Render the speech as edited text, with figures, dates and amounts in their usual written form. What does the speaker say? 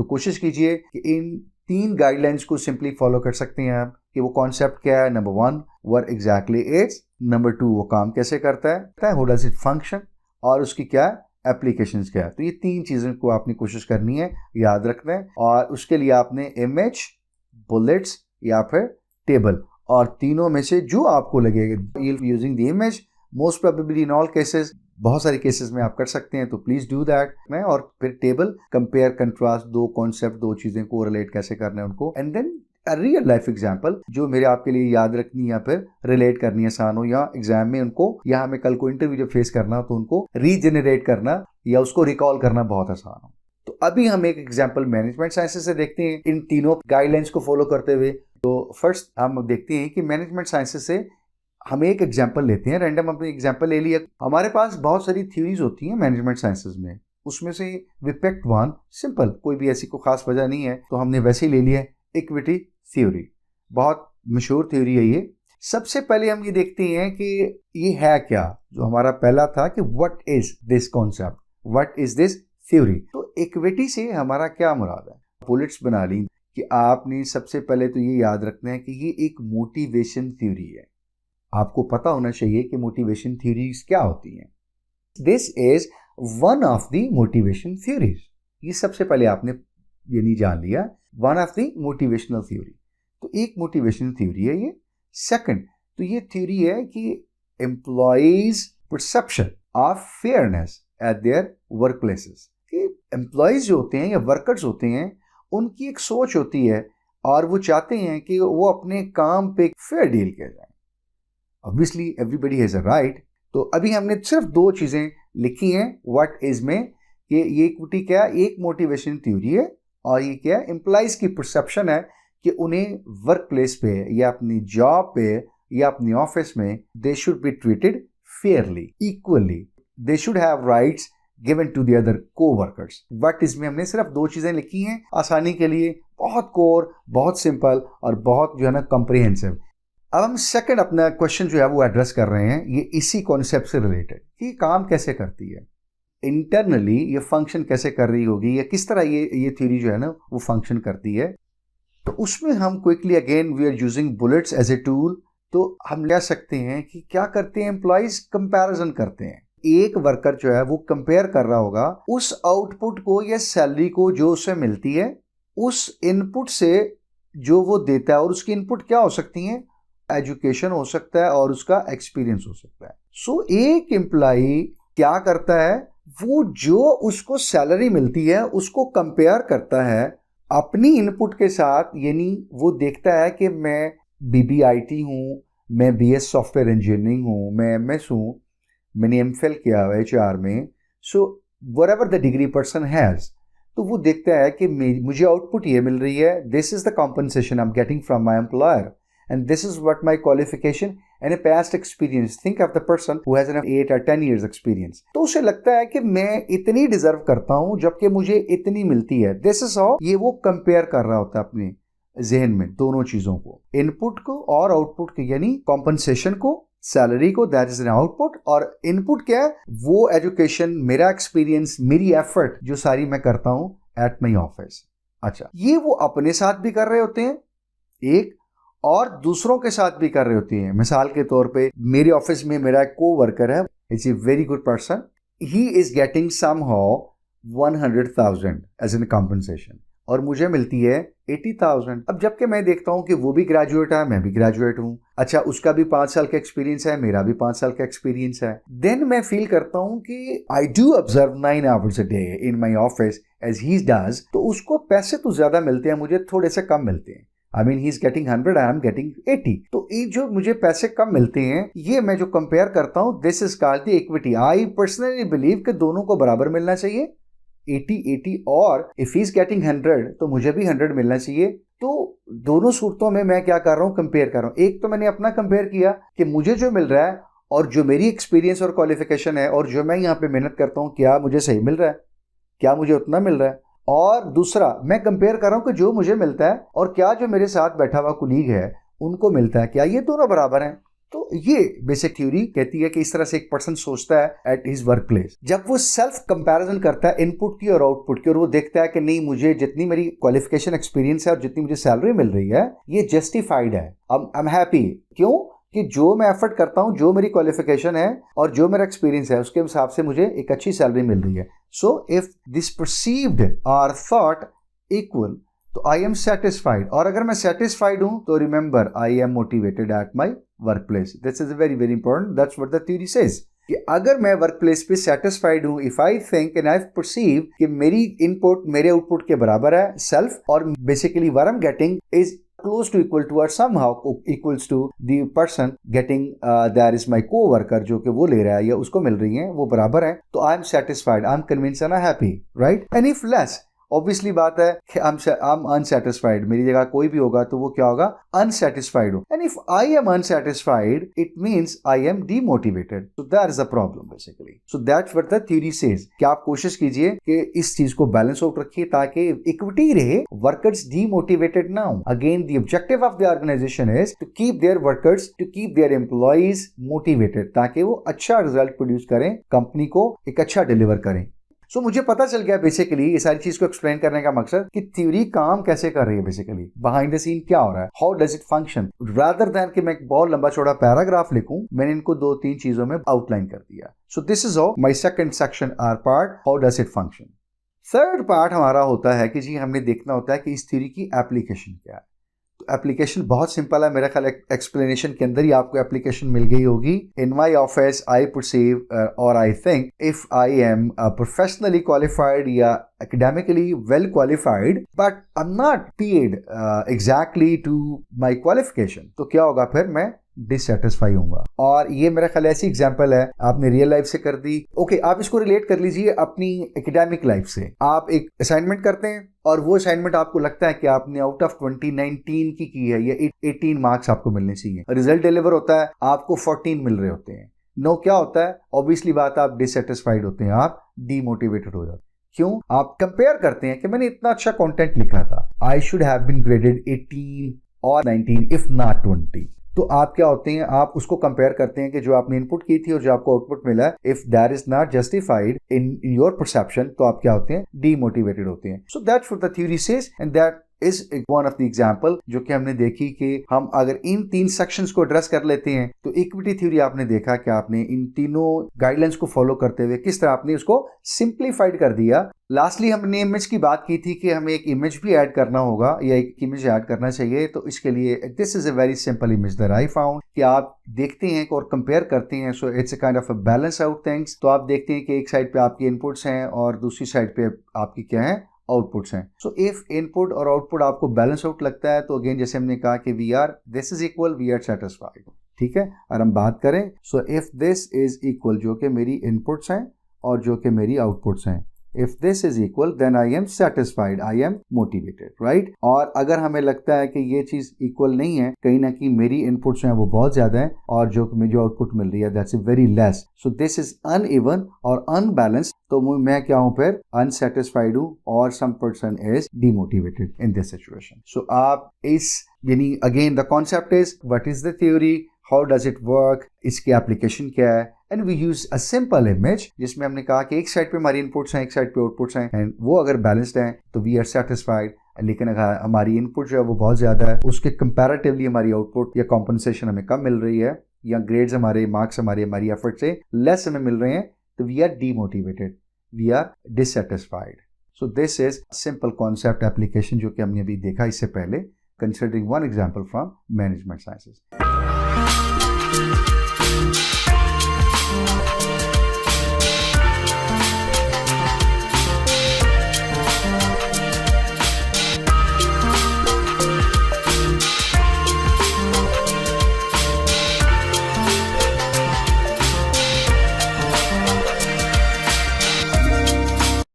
तो कोशिश कीजिए कि इन 3 गाइडलाइंस को सिंपली फॉलो कर सकते हैं आप कि वो कॉन्सेप्ट क्या है। Number 1 what exactly is, number 2 वो काम कैसे करता है, हाउ डज इट फंक्शन, और उसकी क्या एप्लीकेशंस क्या है। तो ये 3 चीज़ों को आपने कोशिश करनी है, याद रखना है। और उसके लिए आपने इमेज, बुलेट्स या फिर टेबल, और तीनों में से जो आपको लगेगा using the image most probably in all cases, बहुत सारे केसेस में आप कर सकते हैं, तो प्लीज डू दैट। और फिर टेबल, कंपेयर कंट्रास्ट, 2 कॉन्सेप्ट, 2 चीजें को रिलेट कैसे करना है उनको, and then a real life example जो मेरे आपके लिए याद रखनी या फिर रिलेट करनी आसान हो, या एग्जाम में उनको या हमें कल को इंटरव्यू जब फेस करना हो तो उनको रीजनरेट करना या उसको रिकॉल करना बहुत आसान हो। तो अभी हम एक एग्जाम्पल मैनेजमेंट साइंसेस से देखते हैं इन तीनों गाइडलाइंस को फॉलो करते हुए। तो फर्स्ट हम देखते हैं कि मैनेजमेंट साइंसेस से हम एक एग्जाम्पल लेते हैं, रैंडम अपने एग्जाम्पल ले लिया। हमारे पास बहुत सारी थ्योरीज होती हैं मैनेजमेंट साइंसेस में, उसमें से वी पिक्ड वन, सिंपल, कोई भी ऐसी कोई खास वजह नहीं है तो हमने वैसे ही ले लिया, इक्विटी थ्योरी। बहुत मशहूर थ्योरी है ये। सबसे पहले हम ये देखते हैं कि ये है क्या, जो हमारा पहला था कि what is this concept, what is this theory. तो इक्विटी से हमारा क्या मुराद है, बुलेट्स बना ली कि आपने सबसे पहले तो ये याद रखना है कि ये एक मोटिवेशन थ्योरी है। आपको पता होना चाहिए कि मोटिवेशन थ्योरीज क्या होती हैं। This is one of the motivation theories. ये सबसे पहले आपने ये नहीं जान लिया, one of the motivational theory. तो एक मोटिवेशनल थ्योरी है ये। सेकंड, तो ये थ्योरी है कि employees perception of fairness eight their work places, कि एम्प्लॉइज जो होते हैं या वर्कर्स होते हैं उनकी एक सोच होती है और वो चाहते हैं कि वो अपने काम पे फेयर डील किया जाए। Obviously everybody has a right. तो अभी हमने सिर्फ 2 चीजें लिखी हैं व्हाट इज में, कि ये इक्विटी क्या है, एक मोटिवेशन थ्योरी है, और ये क्या है, एम्प्लॉइज की परसेप्शन है कि उन्हें वर्क प्लेस पे या अपनी जॉब पे या अपनी ऑफिस में they should be treated fairly, equally, they should have rights given to the other coworkers. What is में हमने सिर्फ 2 चीजें लिखी हैं आसानी के लिए, बहुत कोर, बहुत सिंपल और बहुत जो है ना कॉम्प्रिहेंसिव। अब हम सेकंड अपना क्वेश्चन जो है वो एड्रेस कर रहे हैं, ये इसी कॉन्सेप्ट से रिलेटेड कि काम कैसे करती है, इंटरनली ये फंक्शन कैसे कर रही होगी, या किस तरह ये थ्योरी जो है ना वो फंक्शन करती है। तो उसमें हम quickly again we are using bullets as a tool. तो हम ले सकते हैं कि क्या करते हैं, एम्प्लॉइज कंपैरिजन करते हैं। एक वर्कर जो है वो कंपेयर कर रहा होगा उस आउटपुट को या सैलरी को जो उसे मिलती है उस इनपुट से जो वो देता है, और उसकी इनपुट क्या हो सकती है, एजुकेशन हो सकता है और उसका एक्सपीरियंस हो सकता है। सो एक एम्प्लॉई क्या करता है, वो जो उसको सैलरी मिलती है उसको कंपेयर करता है अपनी इनपुट के साथ, यानी वो देखता है कि मैं BBIT हूँ, मैं BS सॉफ्टवेयर इंजीनियरिंग हूँ, मैं MS हूँ, मैंने MPhil किया हुआ है HR में, so whatever the degree person has, तो वो देखता है कि मुझे आउटपुट ये मिल रही है, this is the compensation I am getting from my employer and this is what my qualification and a past experience. Think of the person who has an 8 or 10 years experience. तो उसे लगता है कि मैं इतनी डिजर्व करता हूं जबकि मुझे इतनी मिलती है। This is how ये वो कंपेयर कर रहा होता है अपने जहन में दोनों चीजों को, इनपुट को और आउटपुट को, यानी कॉम्पनसेशन को, सैलरी को, दैट इज एन आउटपुट, और इनपुट क्या है, वो एजुकेशन, मेरा एक्सपीरियंस, मेरी एफर्ट जो सारी मैं करता हूं एट माई ऑफिस। अच्छा, ये वो अपने साथ भी कर रहे होते हैं एक, और दूसरों के साथ भी कर रही होती है। मिसाल के तौर पे मेरे ऑफिस में मेरा एक कोवर्कर है, is a very good person, he is getting somehow 100,000 as an compensation और मुझे मिलती है 80,000। अब जबकि मैं देखता हूं कि वो भी ग्रेजुएट है, मैं भी ग्रेजुएट हूं, अच्छा उसका भी 5 साल का एक्सपीरियंस है, मेरा भी 5 साल का एक्सपीरियंस है, देन मैं फील करता हूं कि I do observe 9 hours a day in my office as he does, तो उसको पैसे तो ज्यादा मिलते हैं, मुझे थोड़े से कम मिलते हैं। I mean, he's getting 100, I am getting 80. तो ये जो मुझे पैसे कम मिलते हैं, ये मैं जो कंपेयर करता हूँ, this is called the equity. I personally believe कि दोनों को बराबर मिलना चाहिए, 80-80, और इफ ही इज गेटिंग 100 तो मुझे भी 100 मिलना चाहिए। तो दोनों सूरतों में मैं क्या कर रहा हूँ, कंपेयर कर रहा हूँ। एक तो मैंने अपना कंपेयर किया कि मुझे जो मिल रहा है और जो मेरी एक्सपीरियंस और क्वालिफिकेशन है और जो मैं यहाँ पे मेहनत करता हूँ, क्या मुझे सही मिल रहा है, क्या मुझे उतना मिल रहा है। और दूसरा मैं कंपेयर कर रहा हूं कि जो मुझे मिलता है और क्या जो मेरे साथ बैठा हुआ कुलीग है उनको मिलता है, क्या ये दोनों बराबर हैं। तो ये बेसिक थ्योरी कहती है कि इस तरह से एक पर्सन सोचता है एट हिज वर्क प्लेस। जब वो सेल्फ कंपैरिजन करता है इनपुट की और आउटपुट की, और वो देखता है कि नहीं, मुझे जितनी मेरी क्वालिफिकेशन एक्सपीरियंस है और जितनी मुझे सैलरी मिल रही है ये जस्टिफाइड है, आई एम हैप्पी। क्यों? कि जो मैं एफर्ट करता हूं, जो मेरी क्वालिफिकेशन है और जो मेरा एक्सपीरियंस है, उसके हिसाब से मुझे एक अच्छी सैलरी मिल रही है। So if this perceived or thought equal, तो आई एम सेटिस्फाइड। और अगर मैं सेटिस्फाइड हूं तो remember I am motivated at my work place. This is very very important, that's what the theory says कि अगर मैं वर्क प्लेस पे सेटिस्फाइड हूं, if I think and I perceive कि मेरी इनपुट मेरे आउटपुट के बराबर है सेल्फ, और basically what I am getting is close to equal to or somehow equals to the person getting there is my co-worker, जो कि वो ले रहा है या उसको मिल रही है, वो बराबर है, तो I am satisfied, I am convinced and I am happy, right? And if less, obviously बात है कि आई एम अनसेटिस्फाइड, मेरी जगह कोई भी होगा तो वो क्या होगा? अनसेटिस्फाइड हो। And if I am unsatisfied it means I am demotivated, so that is a problem basically. So that's what the theory says कि आप कोशिश कीजिए कि इस चीज को बैलेंस आउट रखिए ताकि इक्विटी रहे, वर्कर्स डीमोटिवेटेड ना हो। Again the objective of the organization is to keep their workers, to keep their employees motivated, ताकि वो अच्छा रिजल्ट प्रोड्यूस करें, कंपनी को एक अच्छा डिलीवर करें। सो मुझे पता चल गया बेसिकली ये सारी चीज को एक्सप्लेन करने का मकसद कि थ्योरी काम कैसे कर रही है, बेसिकली बिहाइंड द सीन क्या हो रहा है, how does it function, rather than कि मैं एक बहुत लंबा चौड़ा पैराग्राफ लिखूं। मैंने इनको 2-3 चीजों में आउटलाइन कर दिया। So this is how my second section or part, how does it function. Third part हमारा होता है कि जी हमने देखना होता है कि इस थ्योरी की एप्लीकेशन क्या है। एप्लीकेशन बहुत सिंपल है, मेरा ख्याल एक्सप्लेनेशन के अंदर ही आपको एप्लीकेशन मिल गई होगी। इन माई ऑफिस आई परसीव और I think if I am professionally qualified या academically well qualified but I'm not paid exactly to my qualification, तो क्या होगा? फिर मैं डिससेटिस्फाई होऊंगा। और ये मेरा ख्याल ऐसी एग्जांपल है, आपने रियल लाइफ से कर दी। ओके, आप इसको रिलेट कर लीजिए अपनी एकेडमिक लाइफ से। आप एक असाइनमेंट करते हैं और वो असाइनमेंट आपको लगता है कि आपने आउट ऑफ 2019 की है, या 18 मार्क्स आपको मिलने चाहिए। रिजल्ट डिलीवर होता है, आपको 14 मिल रहे होते हैं। नो, क्या होता है? ऑब्वियसली बात है, आप डिससेटिस्फाइड होते हैं, आप डीमोटिवेटेड हो जाते हैं। क्यों? आप कंपेयर करते हैं कि मैंने इतना अच्छा कंटेंट लिखा था, I should have been graded 18 और 19 इफ नॉट 20। तो आप क्या होते हैं? आप उसको कंपेयर करते हैं कि जो आपने इनपुट की थी और जो आपको आउटपुट मिला है, if that is not justified in your perception, तो आप क्या होते हैं? डीमोटिवेटेड होते हैं। So that's what the theory says and that is one of the example जो कि हमने देखी कि हम अगर इन 3 सेक्शंस को एड्रेस कर लेते हैं तो इक्विटी थ्योरी आपने देखा कि आपने इन तीनों गाइडलाइंस को फॉलो करते हुए किस तरह आपने उसको सिंप्लीफाइड कर दिया। लास्टली हमने इमेज की बात की थी कि हमें एक इमेज भी ऐड करना होगा या एक इमेज ऐड करना चाहिए। तो इसके लिए this is a very simple image that I found कि आप देखते हैं और कंपेयर करते हैं। So it's a kind of a balance out things. तो आप देखते हैं कि एक साइड पे आपकी इनपुट्स हैं और दूसरी साइड पे आपकी क्या है? आउटपुट्स हैं। सो इफ इनपुट और आउटपुट आपको बैलेंस आउट लगता है तो अगेन जैसे हमने कहा कि we are this is equal, we are satisfied. ठीक है, और हम बात करें so if this is equal, जो कि मेरी इनपुट्स हैं और जो कि मेरी आउटपुट्स हैं, if this is equal then I am satisfied, I am motivated, right. और अगर हमें लगता है कि ये चीज इक्वल नहीं है, कहीं ना कहीं मेरी इनपुट्स हैं वो बहुत ज्यादा है और जो मुझे आउटपुट मिल रही है that's very less, so this is uneven और अनबैलेंस्ड, तो मैं क्या हूं? फिर अनसेटिस्फाइड हूं और some person is demotivated in this situation. So आप इस यानी again the concept is what is the theory, how does it work, इसकी एप्लीकेशन क्या है, and we use a simple image जिसमें हमने कहा कि एक साइड पे हमारी इनपुट्स हैं, एक साइड पे आउटपुट्स हैं, एंड वो अगर बैलेंस्ड हैं तो वी आर सेटिस्फाइड। लेकिन अगर हमारी इनपुट जो है वो बहुत ज्यादा है, उसके कंपैरेटिवली हमारी आउटपुट या कॉम्पनसेशन हमें कम मिल रही है, या ग्रेड्स हमारे मार्क्स हमारी एफर्ट से लेस हमें मिल रहे हैं, तो we are demotivated, we are dissatisfied. So this is simple concept application जो कि हमने अभी देखा इससे पहले, considering one example from management sciences.